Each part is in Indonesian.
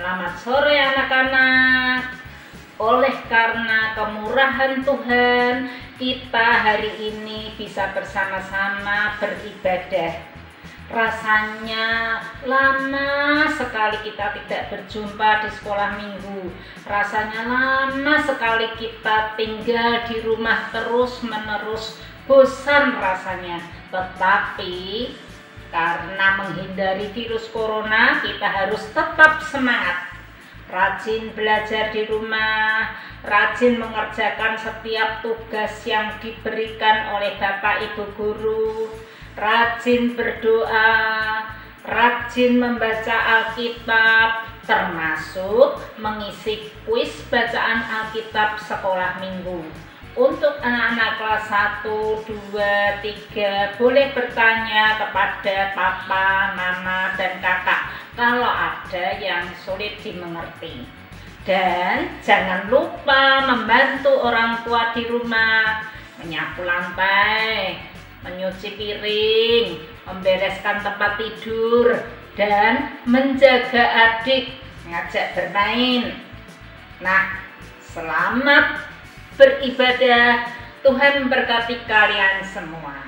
Selamat sore anak-anak. Oleh karena kemurahan Tuhan, kita hari ini bisa bersama-sama beribadah. Rasanya lama sekali kita tidak berjumpa di sekolah minggu. Rasanya lama sekali kita tinggal di rumah terus-menerus, bosan rasanya. Tetapi karena menghindari virus corona, kita harus tetap semangat. Rajin belajar di rumah, rajin mengerjakan setiap tugas yang diberikan oleh Bapak Ibu Guru, rajin berdoa, rajin membaca Alkitab, termasuk mengisi kuis bacaan Alkitab sekolah minggu. Untuk anak-anak kelas 1, 2, 3 boleh bertanya kepada papa, mama, dan kakak kalau ada yang sulit dimengerti. Dan jangan lupa membantu orang tua di rumah, menyapu lantai, menyuci piring, membereskan tempat tidur, dan menjaga adik, ngajak bermain. Nah, selamat beribadah. Tuhan memberkati kalian semua.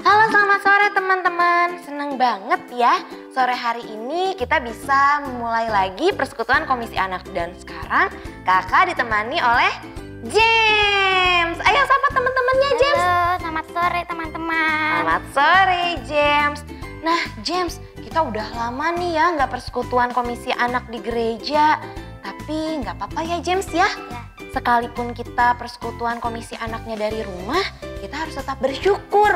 Halo, selamat sore teman-teman. Senang banget ya, sore hari ini kita bisa memulai lagi persekutuan Komisi Anak. Dan sekarang kakak ditemani oleh James. Ayo sapa teman-temannya James. Halo, selamat sore teman-teman. Selamat sore James. Nah James, kita udah lama nih ya nggak persekutuan Komisi Anak di gereja. Tapi nggak apa-apa ya James ya. Sekalipun kita persekutuan komisi anaknya dari rumah, kita harus tetap bersyukur.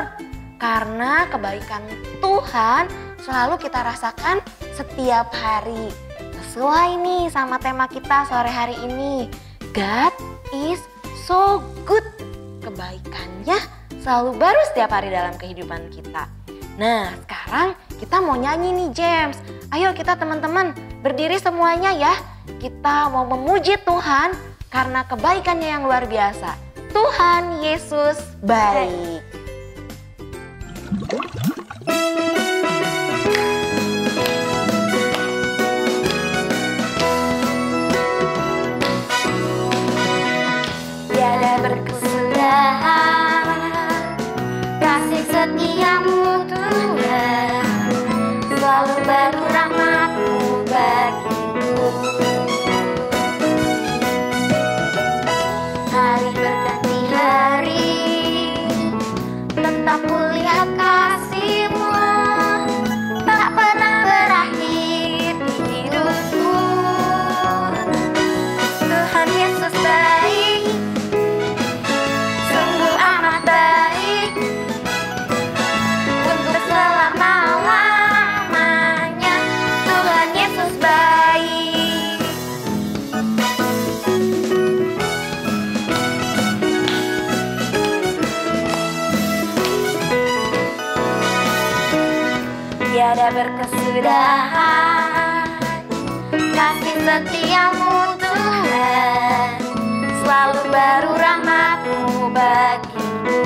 Karena kebaikan Tuhan selalu kita rasakan setiap hari. Sesuai nih sama tema kita sore hari ini. God is so good. Kebaikannya selalu baru setiap hari dalam kehidupan kita. Nah sekarang kita mau nyanyi nih James. Ayo kita teman-teman berdiri semuanya ya. Kita mau memuji Tuhan karena kebaikannya yang luar biasa. Tuhan Yesus baik. Tiada berkesudahan kasih setiamu Tuhan, selalu baru rahmat-Mu bagiku. Hari berganti hari, tetap kulihat kasih-Mu, tak pernah berakhir di hidupku. Tuhan Yesus baik, sungguh amat baik, untuk selama-lamanya. Tuhan Yesus baik. Tiada berkesudahan kasih setiamu Tuhan, selalu baru rahmat-Mu bagiku.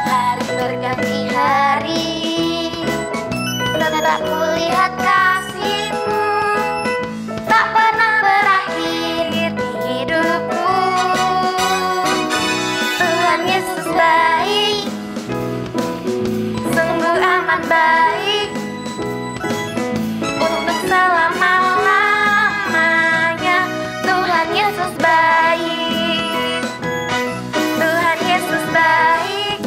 Hari berganti hari, tetap kulihat kasih-Mu, tak pernah berakhir di hidupku. Tuhan Yesus baik, sungguh amat baik, untuk selama-lamanya. Tuhan Yesus baik, Tuhan Yesus baik,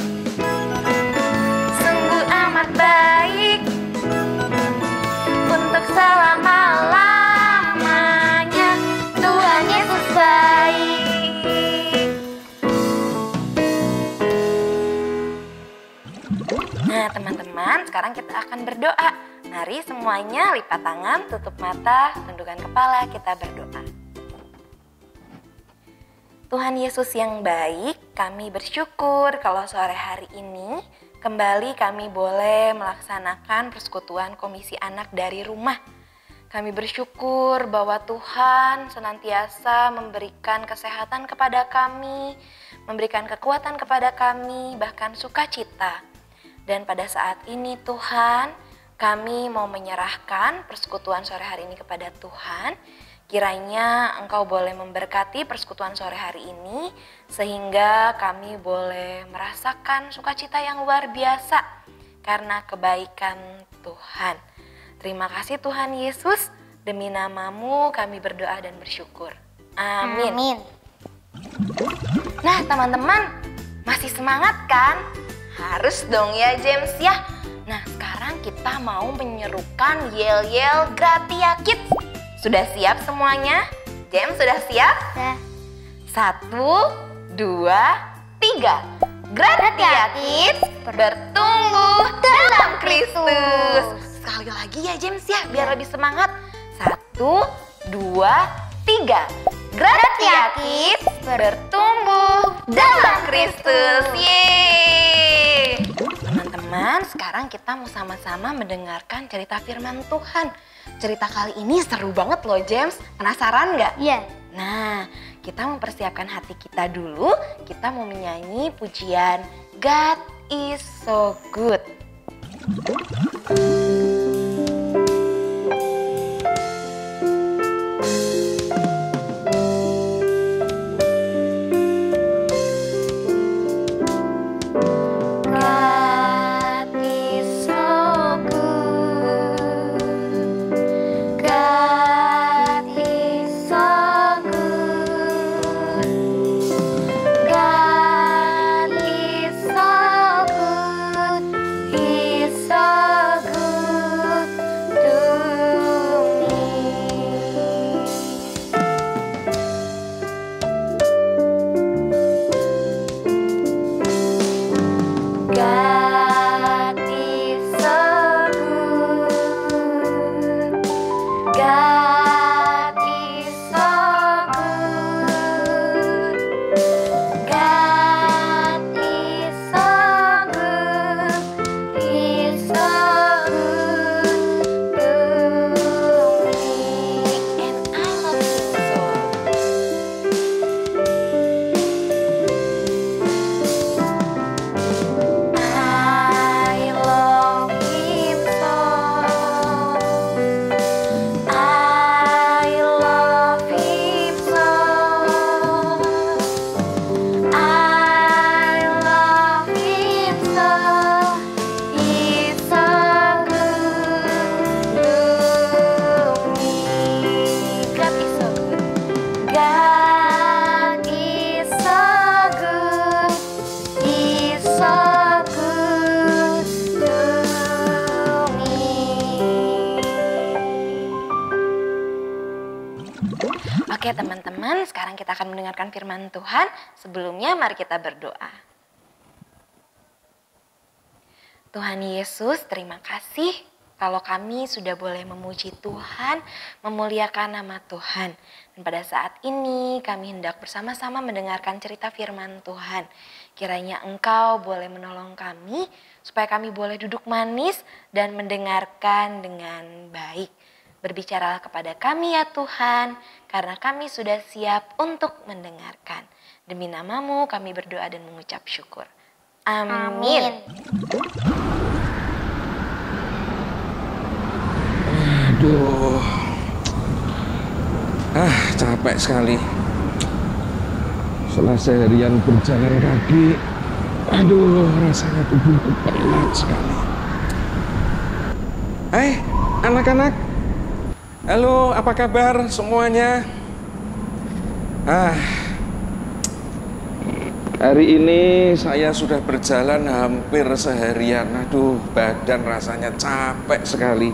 Nah teman-teman, sekarang kita akan berdoa. Mari semuanya lipat tangan, tutup mata, tundukkan kepala, kita berdoa. Tuhan Yesus yang baik, kami bersyukur kalau sore hari ini kembali kami boleh melaksanakan persekutuan Komisi Anak dari rumah. Kami bersyukur bahwa Tuhan senantiasa memberikan kesehatan kepada kami, memberikan kekuatan kepada kami, bahkan sukacita. Dan pada saat ini Tuhan, kami mau menyerahkan persekutuan sore hari ini kepada Tuhan. Kiranya Engkau boleh memberkati persekutuan sore hari ini, sehingga kami boleh merasakan sukacita yang luar biasa karena kebaikan Tuhan. Terima kasih Tuhan Yesus, demi nama-Mu kami berdoa dan bersyukur. Amin. Amin. Nah teman-teman, masih semangat kan? Harus dong ya James ya. Nah sekarang kita mau menyerukan yel-yel Gratia Kids. Sudah siap semuanya? James sudah siap? Dah. 1, 2, 3. Gratia Kids bertumbuh dalam Kristus. Sekali lagi ya James ya, biar lebih semangat. 1, 2, 3. Gratia Kids bertumbuh dalam Kristus. Yeay! Teman-teman, sekarang kita mau sama-sama mendengarkan cerita firman Tuhan. Cerita kali ini seru banget loh James, penasaran nggak? Iya. Nah, kita mempersiapkan hati kita dulu, kita mau menyanyi pujian God is so good. Oke teman-teman, sekarang kita akan mendengarkan firman Tuhan. Sebelumnya mari kita berdoa. Tuhan Yesus, terima kasih kalau kami sudah boleh memuji Tuhan, memuliakan nama Tuhan. Dan pada saat ini kami hendak bersama-sama mendengarkan cerita firman Tuhan. Kiranya Engkau boleh menolong kami supaya kami boleh duduk manis dan mendengarkan dengan baik. Berbicaralah kepada kami ya Tuhan, karena kami sudah siap untuk mendengarkan. Demi nama-Mu kami berdoa dan mengucap syukur. Amin. Aduh, capek sekali. Setelah seharian berjalan kaki, aduh rasanya tubuhku berat sekali. Hai anak-anak, halo apa kabar semuanya? Hari ini saya sudah berjalan hampir seharian. Aduh, badan rasanya capek sekali.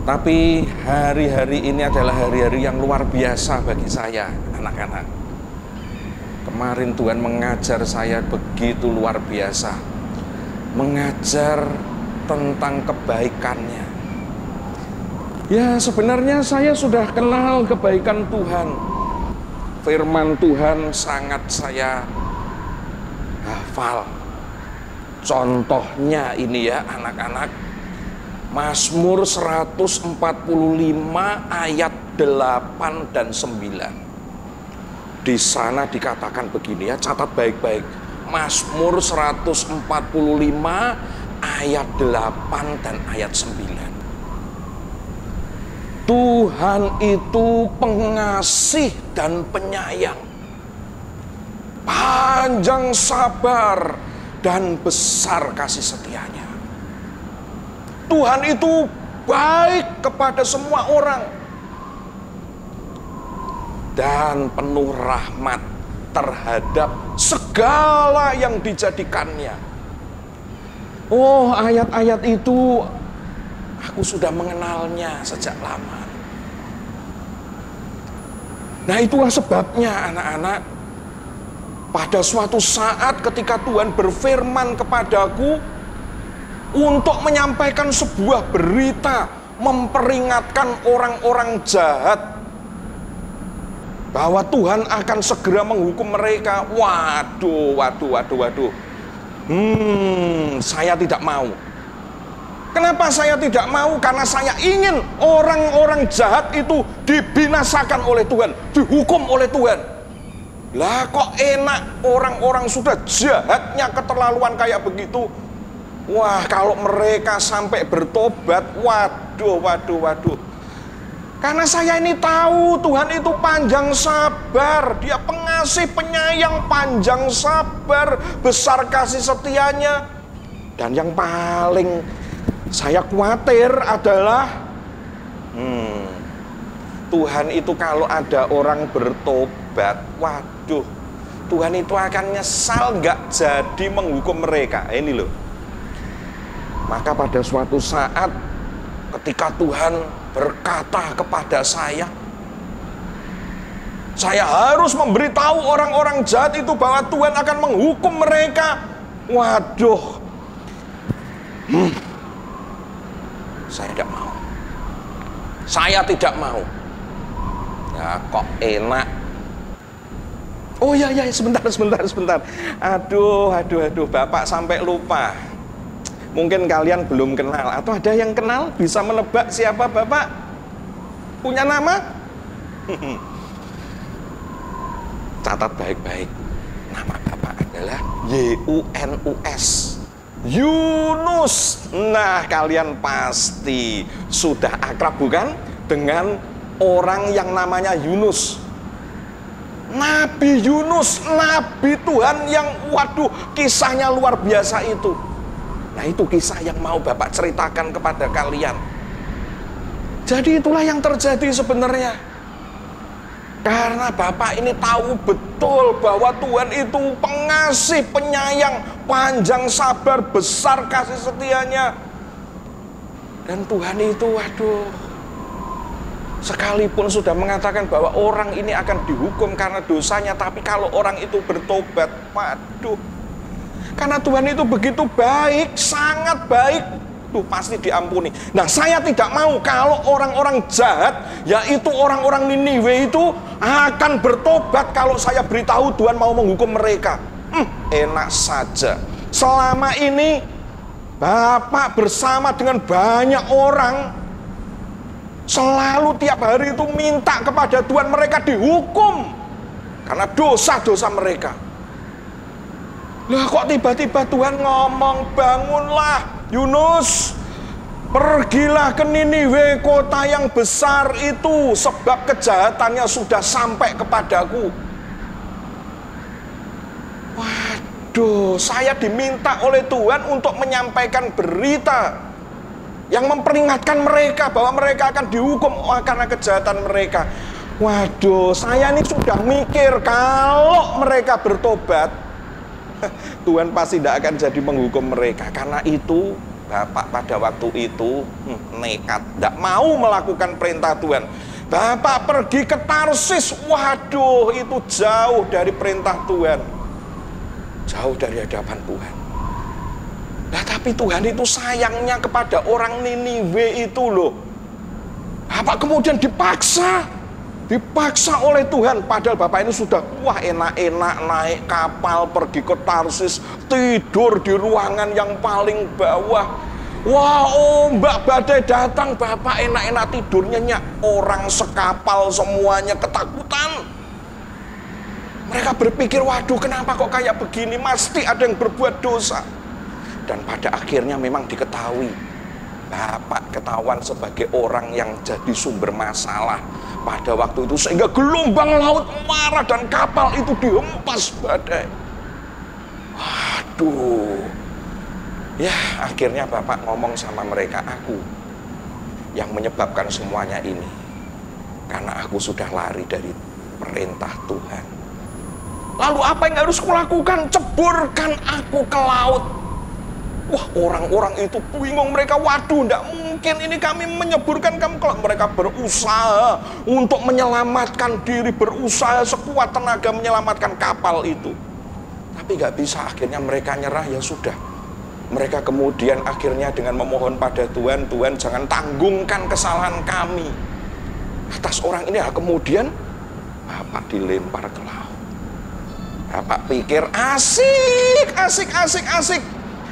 Tapi hari-hari ini adalah hari-hari yang luar biasa bagi saya, anak-anak. Kemarin Tuhan mengajar saya begitu luar biasa. Mengajar tentang kebaikannya. Ya, sebenarnya saya sudah kenal kebaikan Tuhan. Firman Tuhan sangat saya hafal. Contohnya ini ya anak-anak, Mazmur 145 ayat 8 dan 9. Di sana dikatakan begini ya, catat baik-baik. Mazmur 145 ayat 8 dan ayat 9. Tuhan itu pengasih dan penyayang, panjang sabar dan besar kasih setianya. Tuhan itu baik kepada semua orang dan penuh rahmat terhadap segala yang dijadikannya. Oh, ayat-ayat itu aku sudah mengenalnya sejak lama. Nah, itulah sebabnya anak-anak, pada suatu saat ketika Tuhan berfirman kepadaku untuk menyampaikan sebuah berita, memperingatkan orang-orang jahat bahwa Tuhan akan segera menghukum mereka. Waduh. Saya tidak mau. Kenapa saya tidak mau? Karena saya ingin orang-orang jahat itu dibinasakan oleh Tuhan, dihukum oleh Tuhan. Lah kok enak orang-orang sudah jahatnya keterlaluan kayak begitu. Wah, kalau mereka sampai bertobat, waduh. Karena saya ini tahu Tuhan itu panjang sabar, Dia pengasih penyayang, panjang sabar, besar kasih setianya. Dan yang paling saya khawatir adalah Tuhan itu kalau ada orang bertobat, waduh, Tuhan itu akan nyesal nggak jadi menghukum mereka. Ini loh. Maka pada suatu saat ketika Tuhan berkata kepada saya harus memberitahu orang-orang jahat itu bahwa Tuhan akan menghukum mereka. Waduh, saya tidak mau. Saya tidak mau. Ya kok enak. Oh ya, sebentar. Aduh, Bapak sampai lupa. Mungkin kalian belum kenal, atau ada yang kenal bisa menebak siapa Bapak? Punya nama? Catat baik-baik. Nama Bapak adalah Yunus. Yunus. Nah, kalian pasti sudah akrab bukan dengan orang yang namanya Yunus. Nabi Yunus, Nabi Tuhan yang waduh kisahnya luar biasa itu. Nah, itu kisah yang mau Bapak ceritakan kepada kalian. Jadi itulah yang terjadi sebenarnya. Karena Bapak ini tahu betul bahwa Tuhan itu pengasih, penyayang, panjang sabar, besar kasih setianya. Dan Tuhan itu waduh, sekalipun sudah mengatakan bahwa orang ini akan dihukum karena dosanya, tapi kalau orang itu bertobat, waduh, karena Tuhan itu begitu baik, sangat baik, tuh pasti diampuni. Nah, saya tidak mau kalau orang-orang jahat, yaitu orang-orang Niniwe itu akan bertobat kalau saya beritahu Tuhan mau menghukum mereka. Enak saja. Selama ini Bapak bersama dengan banyak orang selalu tiap hari itu minta kepada Tuhan mereka dihukum karena dosa-dosa mereka. Lah kok tiba-tiba Tuhan ngomong, bangunlah Yunus, pergilah ke Niniwe, kota yang besar itu, sebab kejahatannya sudah sampai kepadaku. Waduh, saya diminta oleh Tuhan untuk menyampaikan berita yang memperingatkan mereka bahwa mereka akan dihukum karena kejahatan mereka. Waduh, saya ini sudah mikir kalau mereka bertobat, Tuhan pasti tidak akan jadi menghukum mereka. Karena itu Bapak pada waktu itu nekat, tidak mau melakukan perintah Tuhan. Bapak pergi ke Tarsis, waduh itu jauh dari perintah Tuhan. Jauh dari hadapan Tuhan. Nah tapi Tuhan itu sayangnya kepada orang Niniwe itu loh. Bapak kemudian dipaksa oleh Tuhan. Padahal Bapak ini sudah wah enak-enak naik kapal pergi ke Tarsis, tidur di ruangan yang paling bawah. Wah ombak badai datang, Bapak enak-enak tidurnya nyak. Orang sekapal semuanya ketakutan. Mereka berpikir, waduh kenapa kok kayak begini, pasti ada yang berbuat dosa. Dan pada akhirnya memang diketahui, Bapak ketahuan sebagai orang yang jadi sumber masalah pada waktu itu. Sehingga gelombang laut marah dan kapal itu dihempas badai. Waduh. Ya akhirnya Bapak ngomong sama mereka, aku yang menyebabkan semuanya ini. Karena aku sudah lari dari perintah Tuhan. Lalu apa yang harus kulakukan? Ceburkan aku ke laut. Wah orang-orang itu bingung, mereka waduh tidak mungkin ini kami menyeburkan kamu. Kalau mereka berusaha untuk menyelamatkan diri, berusaha sekuat tenaga menyelamatkan kapal itu. Tapi nggak bisa, akhirnya mereka nyerah, ya sudah. Mereka kemudian akhirnya dengan memohon pada Tuhan, Tuhan jangan tanggungkan kesalahan kami atas orang ini. Kemudian Bapak dilempar ke laut. Bapak pikir asik.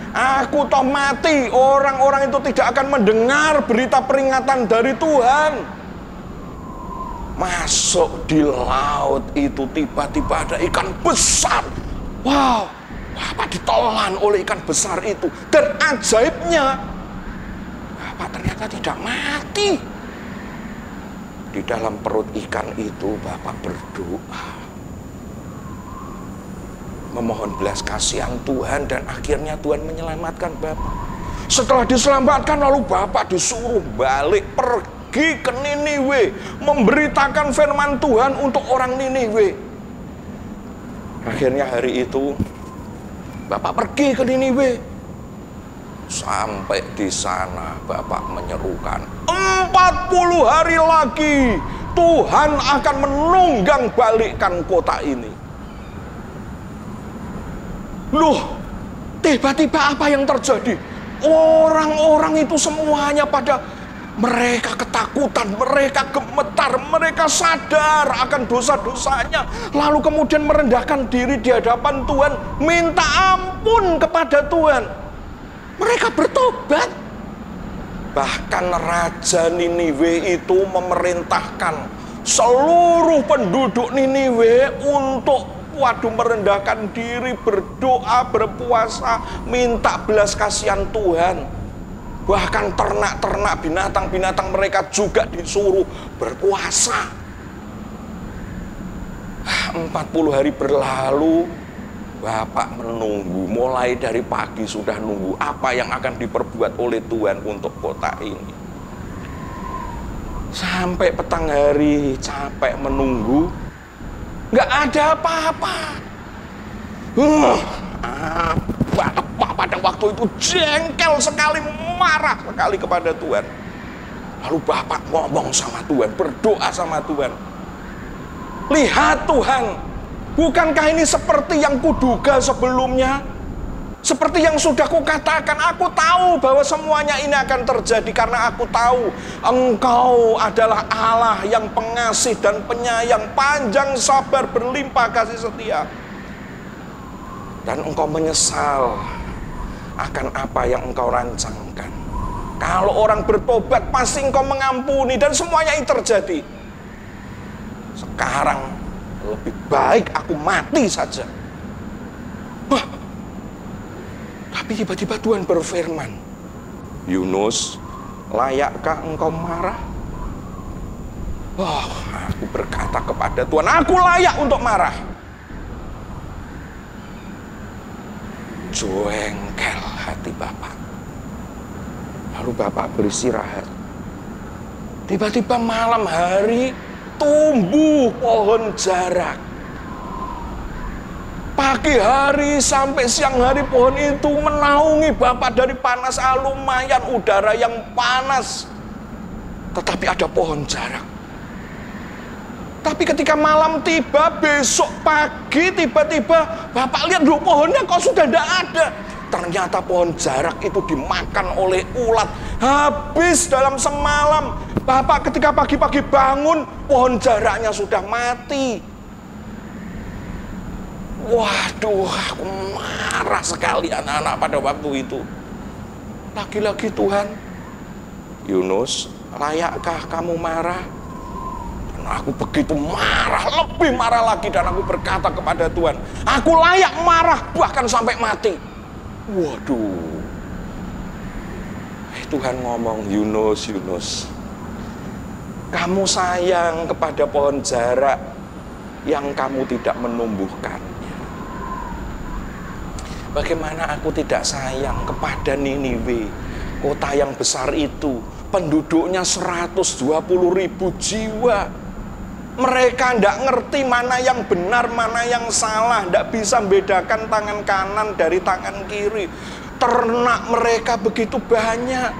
Aku toh mati, orang-orang itu tidak akan mendengar berita peringatan dari Tuhan. Masuk di laut itu tiba-tiba ada ikan besar. Wow. Bapak ditelan oleh ikan besar itu. Dan ajaibnya, Bapak ternyata tidak mati. Di dalam perut ikan itu Bapak berdoa, memohon belas kasihan Tuhan, dan akhirnya Tuhan menyelamatkan Bapak. Setelah diselamatkan lalu Bapak disuruh balik pergi ke Niniwe, memberitakan firman Tuhan untuk orang Niniwe. Akhirnya hari itu Bapak pergi ke Niniwe. Sampai di sana Bapak menyerukan, 40 hari lagi Tuhan akan menunggang balikkan kota ini. Loh, tiba-tiba apa yang terjadi? Orang-orang itu semuanya pada mereka ketakutan, mereka gemetar, mereka sadar akan dosa-dosanya. Lalu kemudian merendahkan diri di hadapan Tuhan, minta ampun kepada Tuhan. Mereka bertobat. Bahkan Raja Niniwe itu memerintahkan seluruh penduduk Niniwe untuk merendahkan diri, berdoa, berpuasa, minta belas kasihan Tuhan. Bahkan ternak-ternak, binatang-binatang mereka juga disuruh berpuasa. 40 hari berlalu, Bapak menunggu, mulai dari pagi sudah nunggu apa yang akan diperbuat oleh Tuhan untuk kota ini. Sampai petang hari, capek menunggu, nggak ada apa-apa. Bapak pada waktu itu jengkel sekali, marah sekali kepada Tuhan. Lalu Bapak ngomong sama Tuhan, berdoa sama Tuhan. Lihat Tuhan, bukankah ini seperti yang kuduga sebelumnya? Seperti yang sudah kukatakan, aku tahu bahwa semuanya ini akan terjadi karena aku tahu Engkau adalah Allah yang pengasih dan penyayang, panjang sabar, berlimpah kasih setia. Dan Engkau menyesal akan apa yang Engkau rancangkan. Kalau orang bertobat pasti Engkau mengampuni, dan semuanya ini terjadi. Sekarang lebih baik aku mati saja. Wah, tapi tiba-tiba Tuhan berfirman, Yunus, layakkah engkau marah? Wah, aku berkata kepada Tuhan, aku layak untuk marah. Jengkel hati Bapak. Lalu Bapak beristirahat. Tiba-tiba malam hari tumbuh pohon jarak. Pagi hari sampai siang hari pohon itu menaungi Bapak dari panas. Lumayan udara yang panas. Tetapi ada pohon jarak. Tapi ketika malam tiba, besok pagi tiba-tiba Bapak lihat loh, pohonnya kok sudah tidak ada. Ternyata pohon jarak itu dimakan oleh ulat. Habis dalam semalam. Bapak ketika pagi-pagi bangun, pohon jaraknya sudah mati. Waduh, aku marah sekali anak-anak pada waktu itu. Lagi-lagi Tuhan, Yunus, layakkah kamu marah? Dan aku begitu marah, lebih marah lagi. Dan aku berkata kepada Tuhan, aku layak marah bahkan sampai mati. Waduh. Tuhan ngomong, Yunus, kamu sayang kepada pohon jarak yang kamu tidak menumbuhkannya. Bagaimana aku tidak sayang kepada Niniwe, kota yang besar itu, penduduknya 120.000 jiwa. Mereka tidak ngerti mana yang benar, mana yang salah, tidak bisa membedakan tangan kanan dari tangan kiri. Ternak mereka begitu banyak.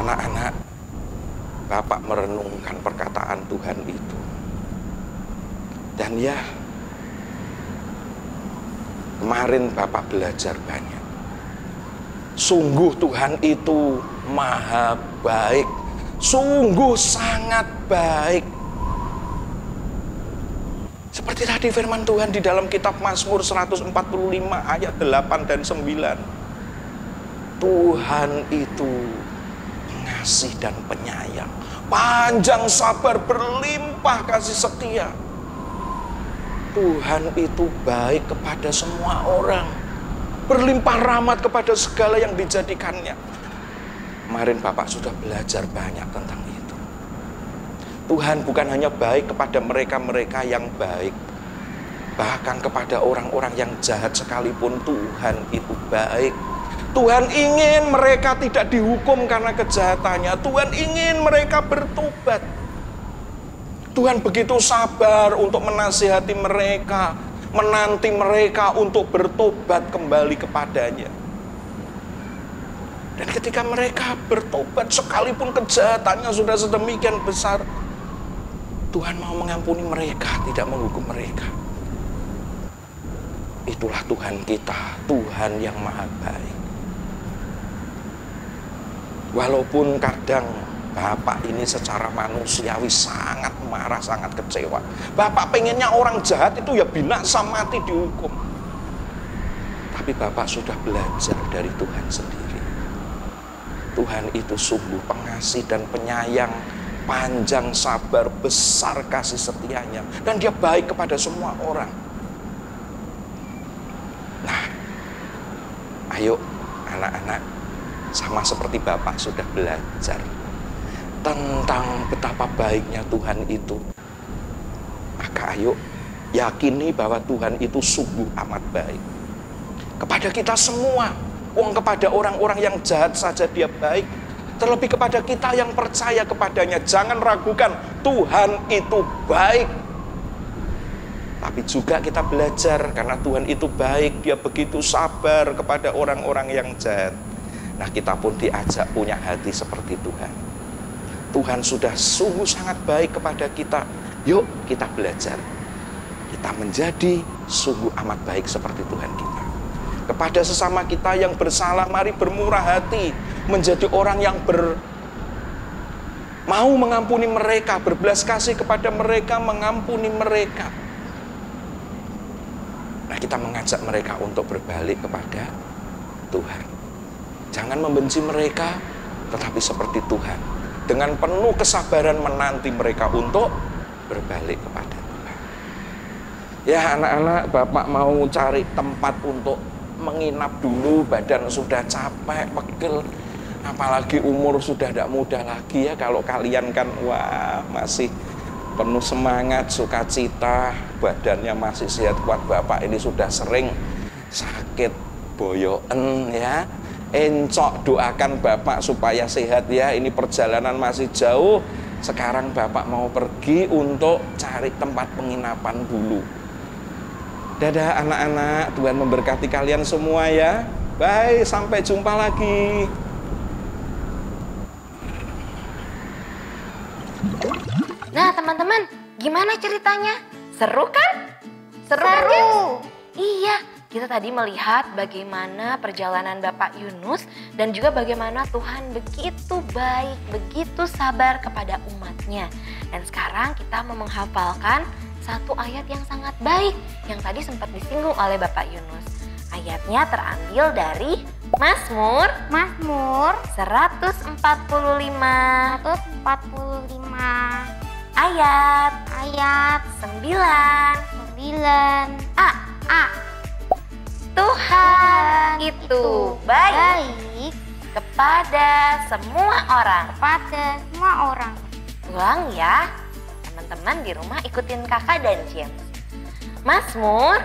Anak-anak, Bapak merenungkan perkataan Tuhan itu. Dan ya, kemarin Bapak belajar banyak. Sungguh Tuhan itu maha baik. Sungguh sangat baik. Seperti tadi firman Tuhan di dalam kitab Mazmur 145 ayat 8 dan 9. Tuhan itu pengasih dan penyayang, panjang sabar, berlimpah kasih setia. Tuhan itu baik kepada semua orang, berlimpah rahmat kepada segala yang dijadikannya. Kemarin Bapak sudah belajar banyak tentang itu. Tuhan bukan hanya baik kepada mereka-mereka yang baik, bahkan kepada orang-orang yang jahat sekalipun Tuhan itu baik. Tuhan ingin mereka tidak dihukum karena kejahatannya. Tuhan ingin mereka bertobat. Tuhan begitu sabar untuk menasihati mereka, menanti mereka untuk bertobat kembali kepadanya. Dan ketika mereka bertobat, sekalipun kejahatannya sudah sedemikian besar, Tuhan mau mengampuni mereka, tidak menghukum mereka. Itulah Tuhan kita, Tuhan yang maha baik. Walaupun kadang Bapak ini secara manusiawi sangat marah, sangat kecewa. Bapak pengennya orang jahat itu ya binasa, mati, dihukum. Tapi Bapak sudah belajar dari Tuhan sendiri. Tuhan itu sungguh pengasih dan penyayang, panjang sabar, besar kasih setianya, dan dia baik kepada semua orang. Nah, ayo anak-anak, sama seperti Bapak sudah belajar tentang betapa baiknya Tuhan itu, maka ayo yakini bahwa Tuhan itu sungguh amat baik kepada kita semua. Kepada orang-orang yang jahat saja dia baik, terlebih kepada kita yang percaya kepadanya. Jangan ragukan, Tuhan itu baik. Tapi juga kita belajar, karena Tuhan itu baik, dia begitu sabar kepada orang-orang yang jahat. Nah, kita pun diajak punya hati seperti Tuhan. Tuhan sudah sungguh sangat baik kepada kita. Yuk kita belajar, kita menjadi sungguh amat baik seperti Tuhan kita. Kepada sesama kita yang bersalah, mari bermurah hati, menjadi orang yang mau mengampuni mereka, berbelas kasih kepada mereka, mengampuni mereka. Nah, kita mengajak mereka untuk berbalik kepada Tuhan. Jangan membenci mereka, tetapi seperti Tuhan, dengan penuh kesabaran menanti mereka untuk berbalik kepada Tuhan. Ya anak-anak, Bapak mau cari tempat untuk menginap dulu, badan sudah capek, pegel, apalagi umur sudah tidak muda lagi ya. Kalau kalian kan wah masih penuh semangat, sukacita, badannya masih sehat kuat. Bapak ini sudah sering sakit boyoken ya. Encok, doakan Bapak supaya sehat ya. Ini perjalanan masih jauh. Sekarang Bapak mau pergi untuk cari tempat penginapan dulu. Dadah anak-anak, Tuhan memberkati kalian semua ya. Bye, sampai jumpa lagi. teman-teman, gimana ceritanya? Seru kan? Seru kan, James? Iya, kita tadi melihat bagaimana perjalanan Bapak Yunus dan juga bagaimana Tuhan begitu baik, begitu sabar kepada umatnya. Dan sekarang kita mau menghafalkan satu ayat yang sangat baik yang tadi sempat disinggung oleh Bapak Yunus. Ayatnya terambil dari Mazmur 145 ayat 9a. Tuhan itu baik kepada semua orang. Ulang ya, teman-teman di rumah ikutin kakak dan James. Mazmur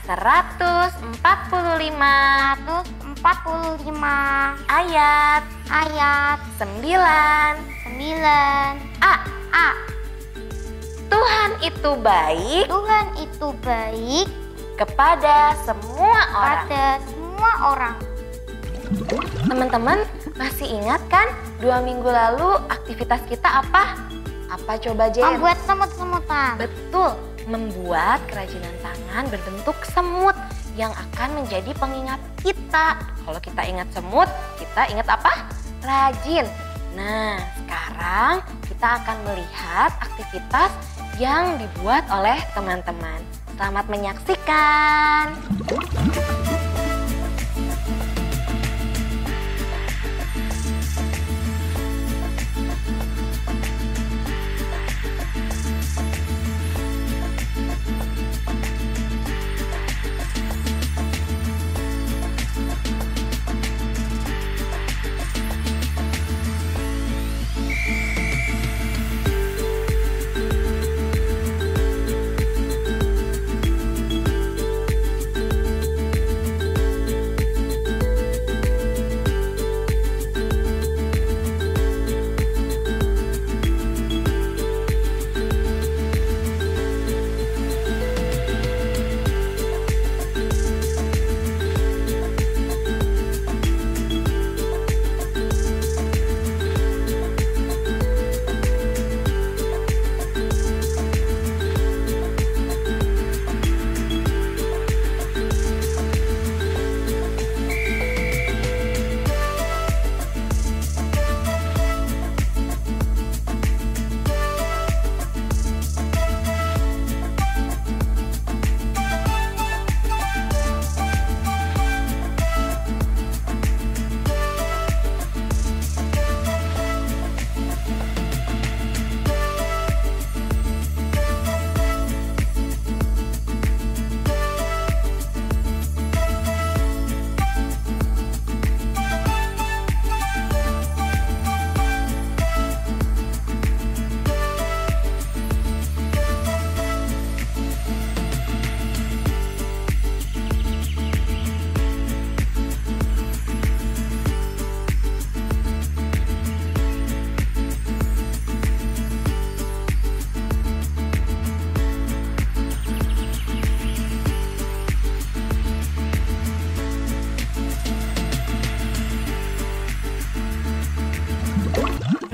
145 ayat 9a. Tuhan itu baik kepada semua orang. Teman-teman masih ingat kan 2 minggu lalu aktivitas kita apa? Apa coba, Jen? Membuat semut-semutan. Betul, membuat kerajinan tangan berbentuk semut yang akan menjadi pengingat kita. Kalau kita ingat semut, kita ingat apa? Rajin. Nah, sekarang kita akan melihat aktivitas yang dibuat oleh teman-teman. Selamat menyaksikan.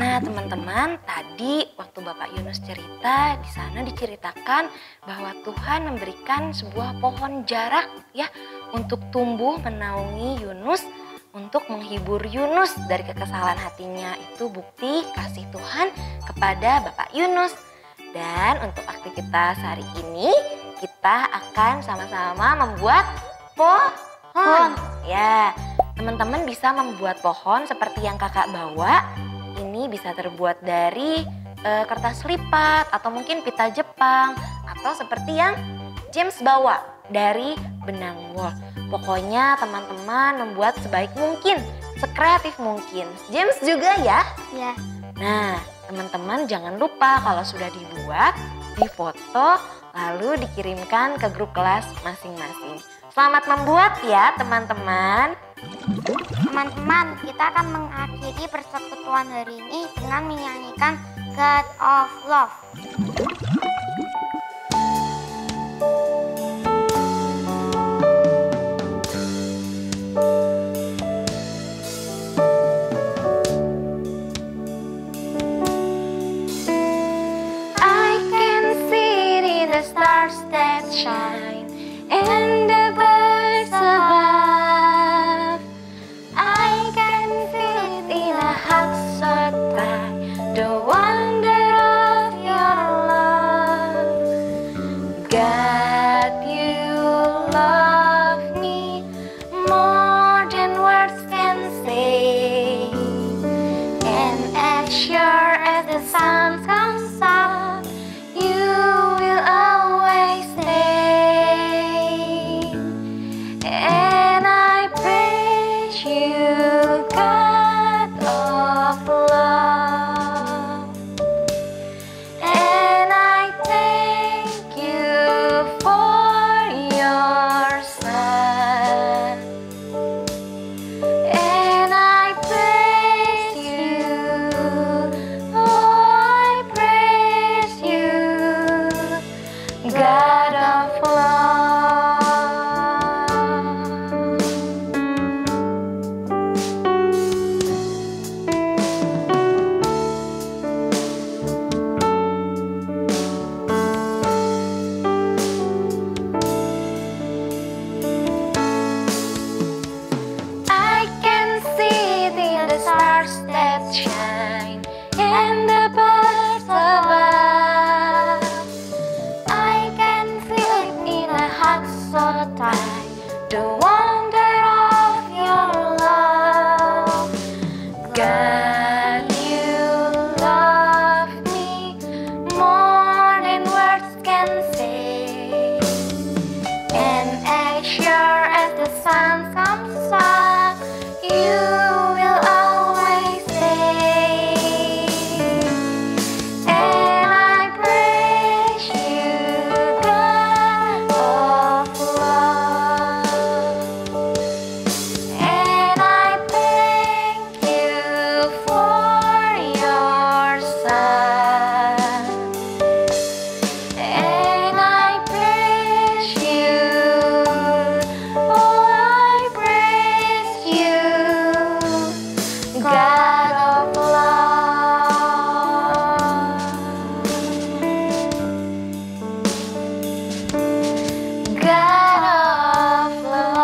Nah, teman-teman, tadi waktu Bapak Yunus cerita, di sana diceritakan bahwa Tuhan memberikan sebuah pohon jarak ya untuk tumbuh menaungi Yunus, untuk menghibur Yunus dari kekesalan hatinya. Itu bukti kasih Tuhan kepada Bapak Yunus. Dan untuk aktivitas hari ini kita akan sama-sama membuat pohon. Ya, teman-teman bisa membuat pohon seperti yang kakak bawa. Ini bisa terbuat dari kertas lipat atau mungkin pita Jepang atau seperti yang James bawa dari benang wol. Pokoknya teman-teman membuat sebaik mungkin, sekreatif mungkin. James juga ya? Ya. Nah, teman-teman jangan lupa kalau sudah dibuat, difoto, lalu dikirimkan ke grup kelas masing-masing. Selamat membuat ya teman-teman. Teman-teman, kita akan mengakhiri persekutuan hari ini dengan menyanyikan God of Love. that shine and the birds above. I can feel it in a heart so tight, the wonder of your love. God, you love me more than words can say, and as sure as the sun comes up, you will always stay. And I praise you, God of love, and I thank you for your Son, and I praise you, oh I praise you, God of love. I can see the stars that shine and the birds above. I can feel it in a heart so tight, the wonder of your love. God, you love me more than words can say, and as sure as the sun comes up, you will always stay. And I praise you, God of love, and I thank you for your Son, and I praise you, oh I praise you, God of love. God of love.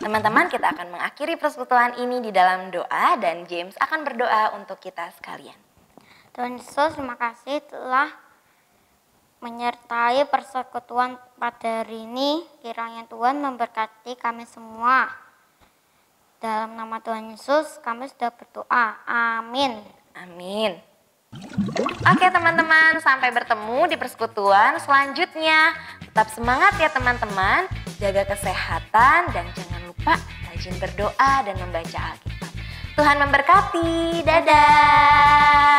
Teman-teman, kita akan mengakhiri persekutuan ini di dalam doa dan James akan berdoa untuk kita sekalian. Tuhan Yesus, terima kasih telah menyertai persekutuan pada hari ini. Kiranya Tuhan memberkati kami semua. Dalam nama Tuhan Yesus kami sudah berdoa. Amin. Amin. Oke teman-teman, sampai bertemu di persekutuan selanjutnya. Tetap semangat ya teman-teman, jaga kesehatan dan jangan lupa rajin berdoa dan membaca Alkitab. Tuhan memberkati, dadah.